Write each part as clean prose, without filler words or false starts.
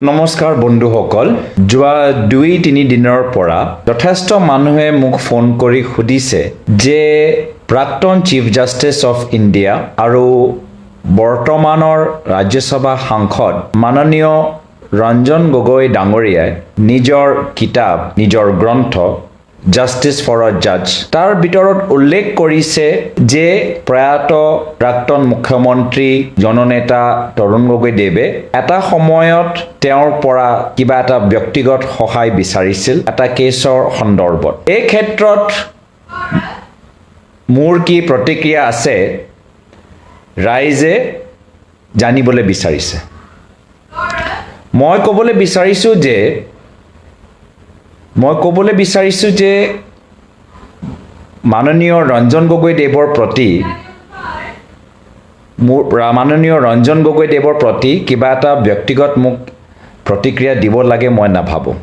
নমস্কাৰ বন্ধুসকল যোৱা 2-3 দিনৰ পৰা যথেষ্ট মানুহে মোক ফোন কৰি সুধিছে যে প্ৰাক্তন চিফ জাষ্টিস অফ ইণ্ডিয়া আৰু বৰ্তমানৰ ৰাজ্যসভা সাংসদ মাননীয় ৰঞ্জন গগৈ ডাঙৰীয়াই নিজৰ কিতাপ নিজৰ গ্ৰন্থ জাষ্টিস ফৰ আ জাজ তাৰ ভিতৰত উল্লেখ কৰিছে যে প্ৰয়াত প্ৰাক্তন মুখ্যমন্ত্ৰী জননেতা তৰুণ গগৈদেৱে এটা সময়ত তেওঁৰ পৰা কিবা এটা ব্যক্তিগত সহায় বিচাৰিছিল এটা কেছৰ সন্দৰ্ভত এই ক্ষেত্ৰত মোৰ কি প্ৰতিক্ৰিয়া আছে ৰাইজে জানিবলৈ বিচাৰিছে মই ক'বলৈ বিচাৰিছোঁ যে মাননীয় ৰঞ্জন গগৈদেৱৰ প্ৰতি কিবা এটা ব্যক্তিগত মোক প্ৰতিক্ৰিয়া দিব লাগে মই নাভাবোঁ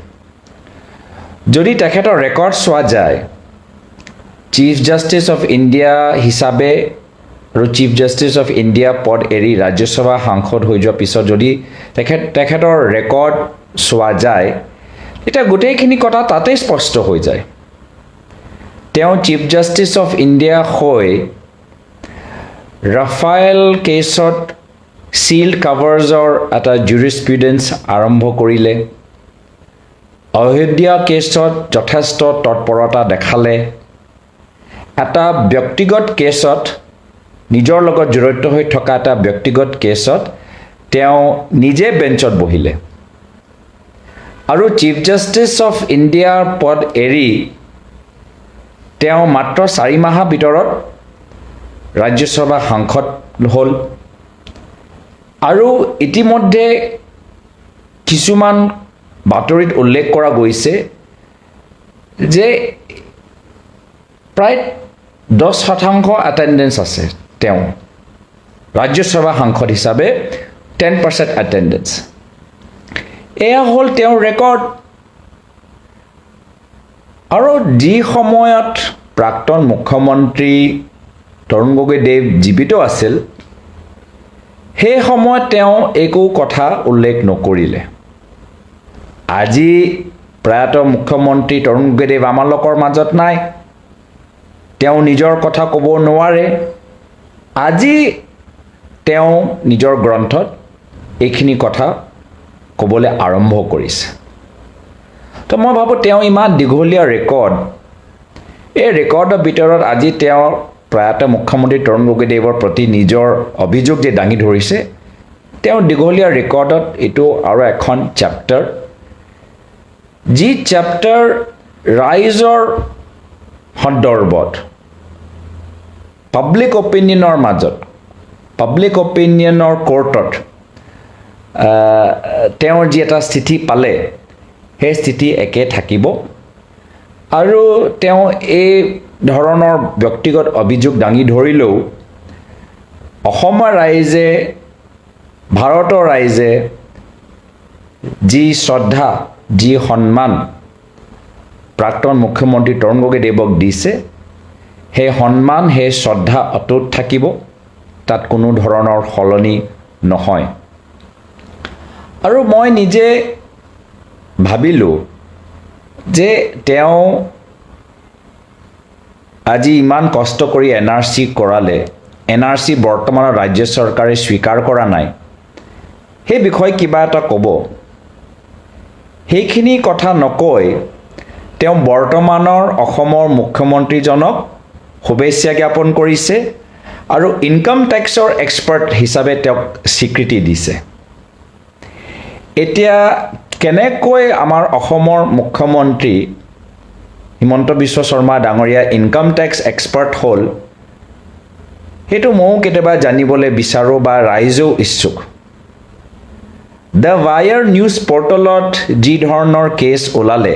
যদি তেখেতৰ ৰেকৰ্ড চোৱা যায় চিফ জাষ্টিস অফ ইণ্ডিয়া হিচাপে আৰু চিফ জাষ্টিস অফ ইণ্ডিয়া পদ এৰি ৰাজ্যসভা সাংসদ হৈ যোৱাৰ পিছত যদি তেখেতৰ ৰেকৰ্ড চোৱা যায় এতিয়া গোটেইখিনি কথা তাতেই স্পষ্ট হৈ যায় তেওঁ চিফ জাষ্টিস অফ ইণ্ডিয়া হৈ ৰাফায়েল কেছত সিল্ড কাভাৰ্ছৰ এটা জুৰিস্প্ৰুডেন্স আৰম্ভ কৰিলে অযোধ্যা কেছত যথেষ্ট তৎপৰতা দেখালে এটা ব্যক্তিগত কেছত নিজৰ লগত জড়িত হৈ থকা এটা ব্যক্তিগত কেছত তেওঁ নিজে বেঞ্চত বহিলে আৰু চিফ জাষ্টিস অফ ইণ্ডিয়াৰ পদ এৰি তেওঁ মাত্ৰ 4 মাহৰ ভিতৰত ৰাজ্যসভা সাংসদ হ'ল আৰু ইতিমধ্যে কিছুমান বাতৰিত উল্লেখ কৰা গৈছে যে প্ৰায় 10% এটেণ্ডেন্স আছে তেওঁ ৰাজ্যসভা সাংসদ হিচাপে 10% এটেণ্ডেন্স এয়া হ'ল তেওঁৰ ৰেকৰ্ড আৰু যি সময়ত প্ৰাক্তন মুখ্যমন্ত্ৰী তৰুণ গগৈদেৱ জীৱিত আছিল সেই সময়ত তেওঁ একো কথা উল্লেখ নকৰিলে আজি প্ৰয়াত মুখ্যমন্ত্ৰী তৰুণ গগৈদেৱ আমাৰ লোকৰ মাজত নাই তেওঁ নিজৰ কথা ক'ব নোৱাৰে আজি তেওঁ নিজৰ গ্ৰন্থত এইখিনি কথা ক'বলৈ আৰম্ভ কৰিছে তো মই ভাবোঁ তেওঁ ইমান দীঘলীয়া ৰেকৰ্ড এই ৰেকৰ্ডৰ ভিতৰত আজি তেওঁ প্ৰয়াত মুখ্যমন্ত্ৰী তৰুণ গগৈদেৱৰ প্ৰতি নিজৰ অভিযোগ যে দাঙি ধৰিছে তেওঁ দীঘলীয়া ৰেকৰ্ডত এইটো আৰু এখন চেপ্টাৰ যি চেপ্টাৰ ৰাইজৰ সন্দৰ্ভত পাব্লিক অপিনিয়নৰ মাজত পাব্লিক অপিনিয়নৰ কোৰ্টত তেওঁৰ যি এটা স্থিতি পালে সেই স্থিতি একে থাকিব আৰু তেওঁ এই ধৰণৰ ব্যক্তিগত অভিযোগ দাঙি ধৰিলেও অসমৰ ৰাইজে ভাৰতৰ ৰাইজে যি শ্ৰদ্ধা যি সন্মান প্ৰাক্তন মুখ্যমন্ত্ৰী তৰুণ গগৈদেৱক দিছে সেই সন্মান সেই শ্ৰদ্ধা অটুট থাকিব তাত কোনো ধৰণৰ সলনি নহয় আৰু মই নিজে ভাবিলোঁ যে তেওঁ আজি ইমান কষ্ট কৰি NRC কৰালে NRC বৰ্তমানৰ ৰাজ্য চৰকাৰে স্বীকাৰ কৰা নাই সেই বিষয়ে কিবা এটা ক'ব সেইখিনি কথা নকৈ তেওঁ বৰ্তমানৰ অসমৰ মুখ্যমন্ত্ৰীজনক শুভেচ্ছা জ্ঞাপন কৰিছে আৰু ইনকাম টেক্সৰ এক্সপাৰ্ট হিচাপে তেওঁক স্বীকৃতি দিছে এতিয়া কেনেকৈ আমাৰ অসমৰ মুখ্যমন্ত্ৰী হিমন্ত বিশ্ব শৰ্মা ডাঙৰীয়া ইনকাম টেক্স এক্সপাৰ্ট হ'ল সেইটো ময়ো কেতিয়াবা জানিবলৈ বিচাৰোঁ বা ৰাইজেও ইচ্ছুক দ্য ৱায়াৰ নিউজ পৰ্টেলত যি ধৰণৰ কেছ ওলালে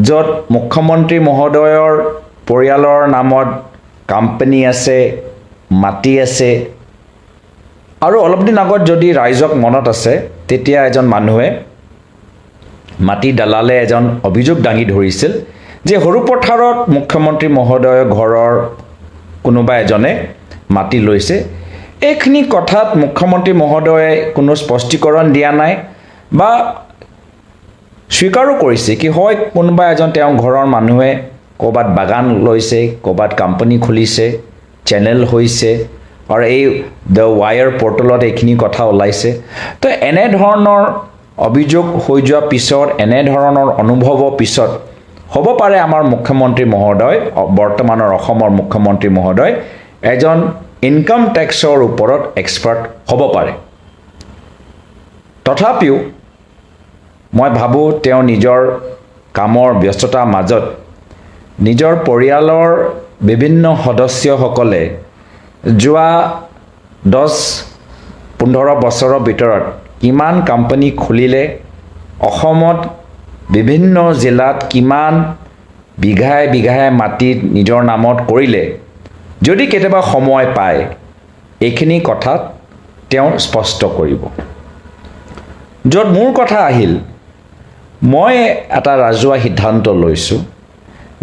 য'ত মুখ্যমন্ত্ৰী মহোদয়ৰ পৰিয়ালৰ নামত কোম্পানী আছে মাটি আছে আৰু অলপ দিন আগত যদি ৰাইজক মনত আছে তেতিয়া এজন মানুহে মাটি দালালে এজন অভিযোগ দাঙি ধৰিছিল যে সৰুপথাৰত মুখ্যমন্ত্ৰী মহোদয়ৰ ঘৰৰ কোনোবা এজনে মাটি লৈছে এইখিনি কথাত মুখ্যমন্ত্ৰী মহোদয়ে কোনো স্পষ্টীকৰণ দিয়া নাই বা স্বীকাৰো কৰিছে কি হয় কোনোবা এজন তেওঁৰ ঘৰৰ মানুহে ক'ৰবাত বাগান লৈছে, ক'ৰবাত কোম্পানী খুলিছে, চেনেল হৈছে আৰু এই দ্য ৱায়াৰ পৰ্টেলত এইখিনি কথা ওলাইছে। তো এনেধৰণৰ অভিযোগ হৈ যোৱাৰ পিছত, এনেধৰণৰ অনুভৱৰ পিছত হ'ব পাৰে আমাৰ মুখ্যমন্ত্ৰী মহোদয়, বৰ্তমানৰ অসমৰ মুখ্যমন্ত্ৰী মহোদয় এজন ইনকাম টেক্সৰ ওপৰত এক্সপাৰ্ট হ'ব পাৰে। তথাপিও মই ভাবোঁ তেওঁ নিজৰ কামৰ ব্যস্ততাৰ মাজত নিজৰ পৰিয়ালৰ বিভিন্ন সদস্যসকলে যোৱা 10-15 বছৰৰ ভিতৰত কিমান কোম্পানী খুলিলে, অসমত বিভিন্ন জিলাত কিমান বিঘাই বিঘাই মাটি নিজৰ নামত কৰিলে, যদি কেতিয়াবা সময় পায় এইখিনি কথাত তেওঁ স্পষ্ট কৰিব। য'ত মোৰ কথা আহিল, মই এটা ৰাজহুৱা সিদ্ধান্ত লৈছোঁ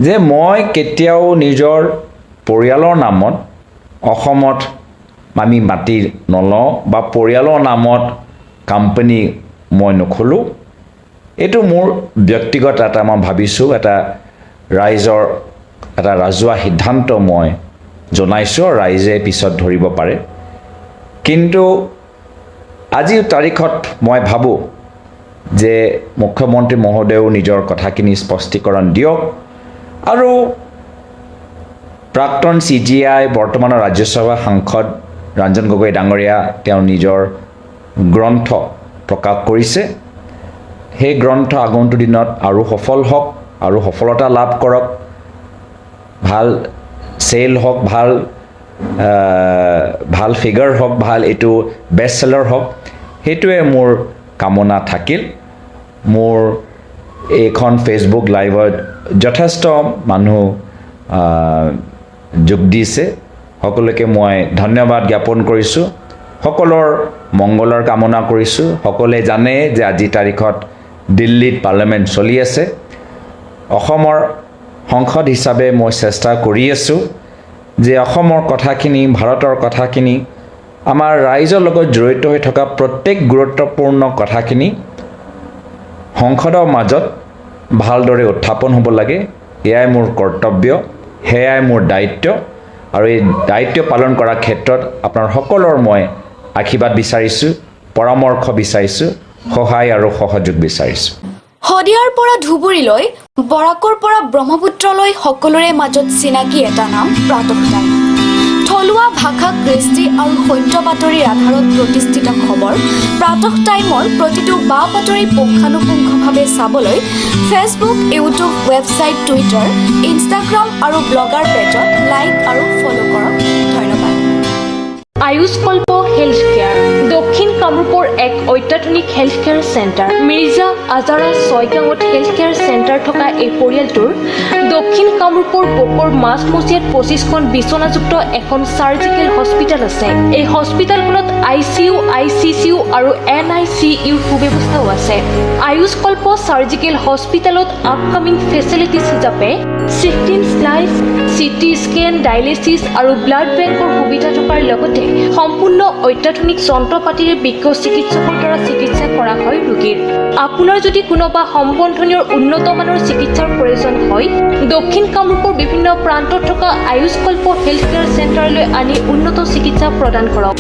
যে মই কেতিয়াও নিজৰ পৰিয়ালৰ নামত অসমত আমি মাটি নলওঁ বা পৰিয়ালৰ নামত কোম্পানী মই নোখোলোঁ। এইটো মোৰ ব্যক্তিগত এটা মই ভাবিছোঁ এটা ৰাইজৰ এটা ৰাজহুৱা সিদ্ধান্ত মই জনাইছোঁ, ৰাইজে পিছত ধৰিব পাৰে। কিন্তু আজিৰ তাৰিখত মই ভাবোঁ যে মুখ্যমন্ত্ৰী মহোদয়েও নিজৰ কথাখিনি স্পষ্টীকৰণ দিয়ক আৰু প্ৰাক্তন CGI বৰ্তমানৰ ৰাজ্যসভা সাংসদ ৰঞ্জন গগৈ ডাঙৰীয়া তেওঁ নিজৰ গ্ৰন্থ প্ৰকাশ কৰিছে। সেই গ্ৰন্থ আগন্তুক দিনত আৰু সফল হওক আৰু সফলতা লাভ কৰক, ভাল চেল হওক, ভাল ফিগাৰ হওক, ভাল এইটো বেষ্ট চেলাৰ হওক, সেইটোৱে মোৰ কামনা থাকিল। মোৰ এইখন ফেচবুক লাইভত যথেষ্ট মানুহ যোগ দিছে, সকলোকে মই ধন্যবাদ জ্ঞাপন কৰিছোঁ, সকলৰ মংগলৰ কামনা কৰিছোঁ। সকলোৱে জানে যে আজিৰ তাৰিখত দিল্লীত পাৰ্লিয়ামেণ্ট চলি আছে। অসমৰ সংসদ হিচাপে মই চেষ্টা কৰি আছোঁ যে অসমৰ কথাখিনি, ভাৰতৰ কথাখিনি, আমাৰ ৰাইজৰ লগত জড়িত হৈ থকা প্ৰত্যেক গুৰুত্বপূৰ্ণ কথাখিনি সংসদৰ মাজত ভালদৰে উত্থাপন হ'ব লাগে। এয়াই মোৰ কৰ্তব্য, সেয়াই মোৰ দায়িত্ব আৰু এই দায়িত্ব পালন কৰাৰ ক্ষেত্ৰত আপোনাৰ সকলৰ মই আশীৰ্বাদ বিচাৰিছোঁ, পৰামৰ্শ বিচাৰিছোঁ, সহায় আৰু সহযোগ বিচাৰিছোঁ। শদিয়াৰ পৰা ধুবুৰীলৈ, বৰাকৰ পৰা ব্ৰহ্মপুত্ৰলৈ সকলোৰে মাজত চিনাকি এটা নাম প্ৰাতঃ টাইম। থলুৱা ভাষা, কৃষ্টি আৰু সত্য বাতৰিৰ আধাৰত প্ৰতিষ্ঠিত খবৰ প্ৰাতঃ টাইমৰ প্ৰতিটো বা বাতৰি পুংখানুপুংখভাৱে চাবলৈ Facebook, YouTube, website, Twitter, Instagram আৰু ব্লগাৰ পেজত লাইক আৰু ফ'ল' কৰক। ধন্যবাদ। আয়ুষ কল্প হেল্থ কেয়াৰ দক্ষিণ কামৰূপৰ এক অত্যাধুনিক হেল্থ কেয়াৰ চেণ্টাৰ। মিৰ্জা আজাৰা ছয়গাঁৱত হেল্থ কেয়াৰ চেণ্টাৰ থকা এই পৰিয়ালটোৰ দক্ষিণ কামৰূপৰ বোকৰ মাজমজিয়াত 25খন বিচনাযুক্ত এখন চাৰ্জিকেল হস্পিটেল আছে। এই হস্পিটেলখনত ICU, ICCU আৰু NICU সুব্যৱস্থাও আছে। আয়ুষ কল্প চাৰ্জিকেল হস্পিটেলত আপকামিং ফেচিলিটিজ হিচাপে 16 স্লাইচ, CT স্কেন, ডায়েলিচিছ আৰু ব্লাড বেংকৰ সুবিধা থকাৰ লগতে সম্পূৰ্ণ অত্যাধুনিক যন্ত্ৰ পাতিৰে বিজ্ঞ চিকিৎসকৰ দ্বাৰা চিকিৎসা কৰা হয় ৰোগীৰ। আপোনাৰ যদি কোনোবা সম্বন্ধনীয় উন্নত মানৰ চিকিৎসাৰ প্ৰয়োজন হয়, দক্ষিণ কামৰূপৰ বিভিন্ন প্ৰান্তত থকা আয়ুষ কল্প হেল্থ কেয়াৰ চেণ্টাৰলৈ আনি উন্নত চিকিৎসা প্ৰদান কৰক।